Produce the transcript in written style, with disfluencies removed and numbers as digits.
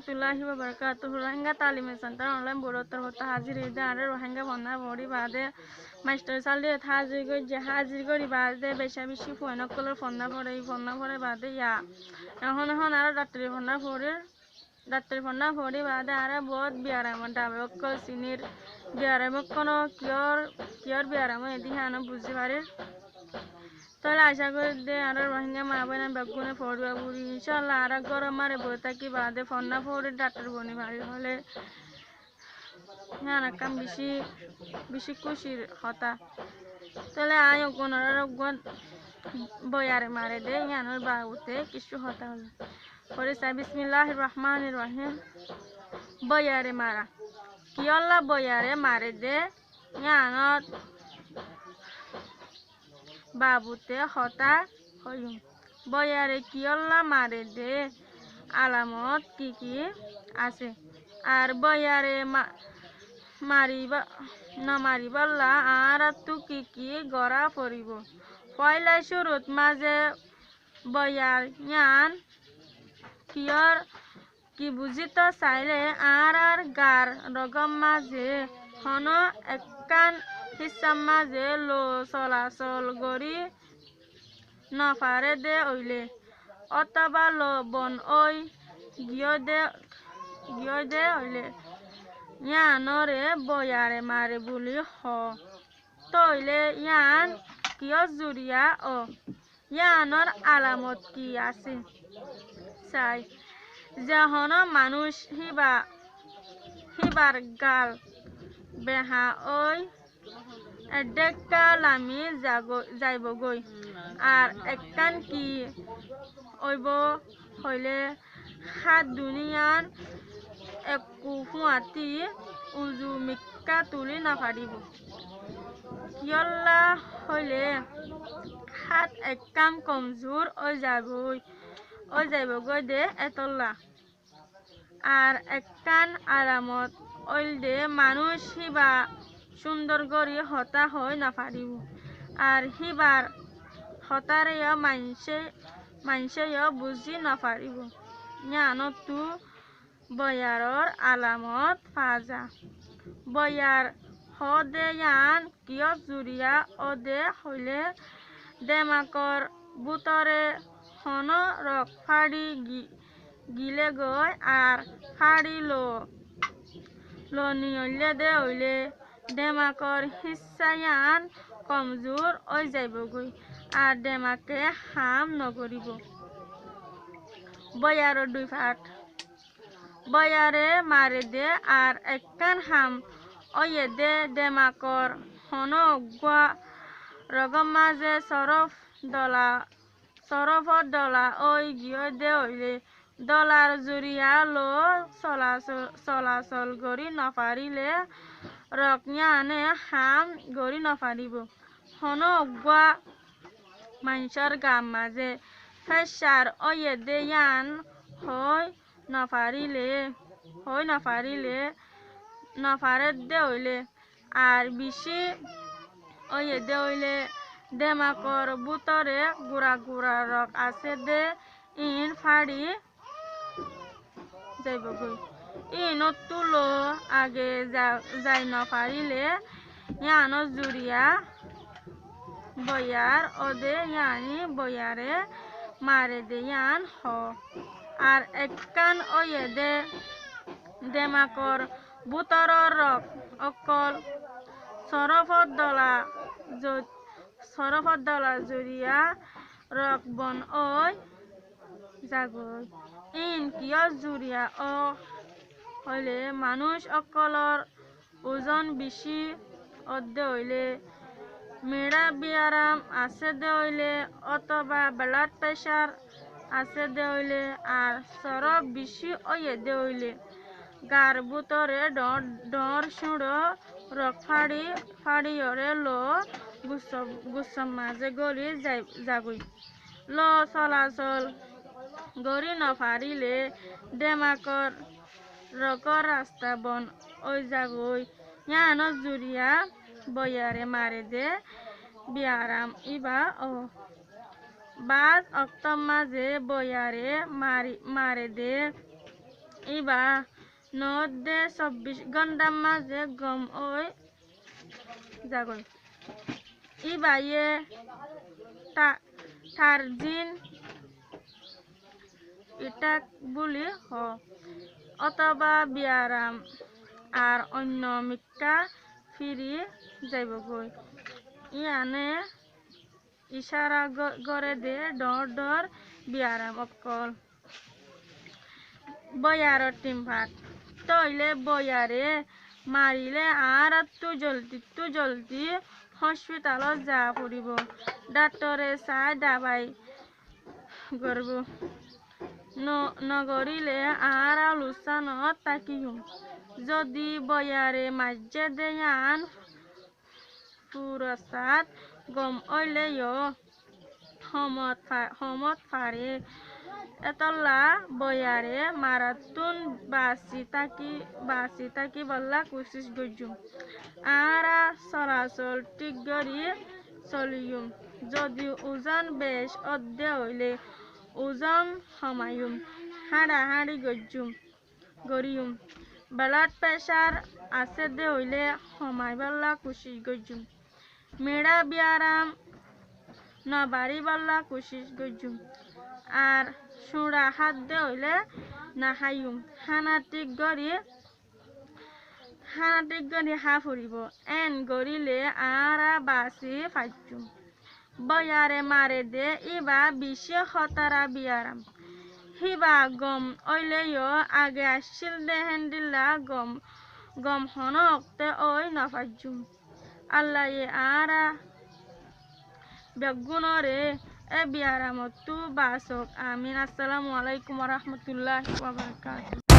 warahmatullahi wabarakatuh. Rohingya Talim Center online board hota hazir ide are Rohingya bonna body bade master saldi hazir go hazir gori bade besha beshi phone color phone pore bade ya এখন আর ডাক্তারি ফন্না পড়ি বাদে আরে বহুত বিয়ারাম ডাবে অক্কল সিনির বিয়ারাম কোনো কিয়র বিয়ারাম এদি হানো বুঝতে পারে তাহলে আশা করি দে আর রোহিঙ্গা মা বোন বেগুনে পড়ুয়া বুড়ি ইনশাল্লাহ আর গরম মারে বই থাকি বাদে ফন্না পড়ে ডাক্তার বনি ভারি হলে হ্যাঁ কাম বেশি বেশি খুশির কথা তাহলে আয় ওনার বয়ারে মারে দে ইয়ানোর বাউতে কিছু হতা হলো পরে সাই বিসমিল্লাহির রহমানির রহিম বয়ারে মারা কিয়ল্লা বয়ারে মারে দে ইয়ানোর বাবুতে হতা হইম বয়ারে কিয়ল্লা মারে দে আলামত কি আছে আর বয়ারে মারিবাল্লা আর তু কি গড়া পড়িব পয়লা শুরুত মাঝে বয়ার জ্ঞান কিয়র কি বুঝিত চাইলে আর গার রগম মাঝে হন একান হিসাব মাঝে লো চলাচল গড়ি নফারে দে ওইলে অথবা লো বন ওই গিয়ে দে ওইলে ইয়ানরে বয়ারে মারে বুলি হ তইলে ইয়ান কিয় জুরিয়া ও ইয়ানর আলামত কি আছে চাই যখন মানুষ হিবার গাল বেহা ওই ডেকা লামি যাইব গই আর একান কি ওইব হইলে হাত দুনিয়ার একু হুয়াতি উজু মিক্কা তুলি নাফারিব কিয়ল্লা হইলে হাত একাম কমজোর ওই যাইব গই দে এতল্লা আর একান আলামত ওইল দে মানুষ হিবা সুন্দর গড়ি হতা হই নাফারিব আর হিবার হতারে মানসে বুঝি নাফারিব জ্ঞানতু বয়ারর আলামত ফাজা বয়ার হদে ইয়ান কিয় জুরিয়া ওদে হইলে দেমাকর বুতরে হন রক ফাড়ি গিলে গই আর ফাড়ি লো নিয়লে দে হইলে দেমাকর হিসায়ান কমজোর ওই যাইব গই আর দেমাকে হাম নগরিব বয়ারর দুই ফাট বয়ারে মারে দে আর একান হাম ওয়ে দে দেমাকর হন গুয়া রগম মাঝে সরফর ডলা ওই গিয়ে দে হইলে ডলার জুরিয়া লো চলাচল গড়ি নফারিলে রকনিয়ানে হাম গড়ি নফারিব হন গুয়া মানুষের গাম মাঝে ফেসার ওয়ে দে ইয়ান হই নফারে দে হইলে আর বেশি ওয়ে দে হইলে দেমাকর বুতরে গুড়া রক আছে দে ইন ফাড়ি যাইব গই ইন তুলো আগে যাই নফারিলে ইয়ানো জুরিয়া বয়ার ওদে ইয়ানি বয়ারে মারে দে ইয়ান হ আর একান ওয়ে দে দেমাকর বুতরর রক অকল সরফত দলা জুরিয়া রক বন ওই জাগই ইন কিয় জুরিয়া ও হইলে মানুষ অকলর ওজন বেশি অদে হইলে মেড়া বিয়ারাম আছে দে হইলে অথবা ব্লাড প্রেশার আছে দে হইলে আর সরব বেশি ওয়ে দে হইলে গার বুতরে ডর সুড়ো রক ফাড়িয়রে লো গুসম মাঝে গড়ি যাগই লো চলাচল গড়ি নফারিলে দেমাকর রকর রাস্তা বন ওই যাগই ইয়ানো জুরিয়া বয়ারে মারে দে বিয়ারাম ইবা ও বাদ অক্তম মাঝে বয়ারে মারে দে ইবা নদে 24 ঘন্টার মাঝে গম ওই জাগল ইবা ইয়ে টার্জিন ইটাক বুলি হ অথবা বিয়ারাম আর অন্য মিক্কা ফিরি যাইবগৈ ইয়ানে ইশারা করে দে ডর ডর বিয়ারাম অকল বয়ার টিমভাত তইলে বয়ারে মারিলে আর তু জলদি হসপিটালত যা পড়িব ডাক্তরে চাই দাবাই করব নগরিলে আর আলোচনাত তাকিম যদি বয়ারে মাঝে দেয়ান পুরসাদ গম ওইলে হমত ফারে এতলা বয়ারে মারাতুন বাসি তাকি বল্লা কোশিশ গজুম আর সরাসল ঠিক গড়ি চলিয়ুম যদি ওজন বেশ অর্ধে হইলে ওজন হমায়ুম হাড়াহাড়ি গরিয়ুম ব্লাড প্রেশার আছে দে হইলে হমাই বল্লা কোশিশ গজুম মেড়া বিয়ারাম নবারি বল্লা কোশিশ গজুম আর সুরা হাত দে হইলে না হাইম হানাটিক গড়ি হা ফুরিব এন গড়িলে আর বাসি ফাইজুম বয়ারে মারে দে ইবা বিশে খতারা বিয়ারাম হিবা গম ওইলেও আগে আসছিল দে হেন্দিল্লা গম হনকতে ওই নফাইজুম আল্লাহ আর বেগুনরে এ বিয়ারামতু বাসক আমিন। আসসালামু আলাইকুম ওয়া রাহমাতুল্লাহি ওয়া বারাকাতুহু।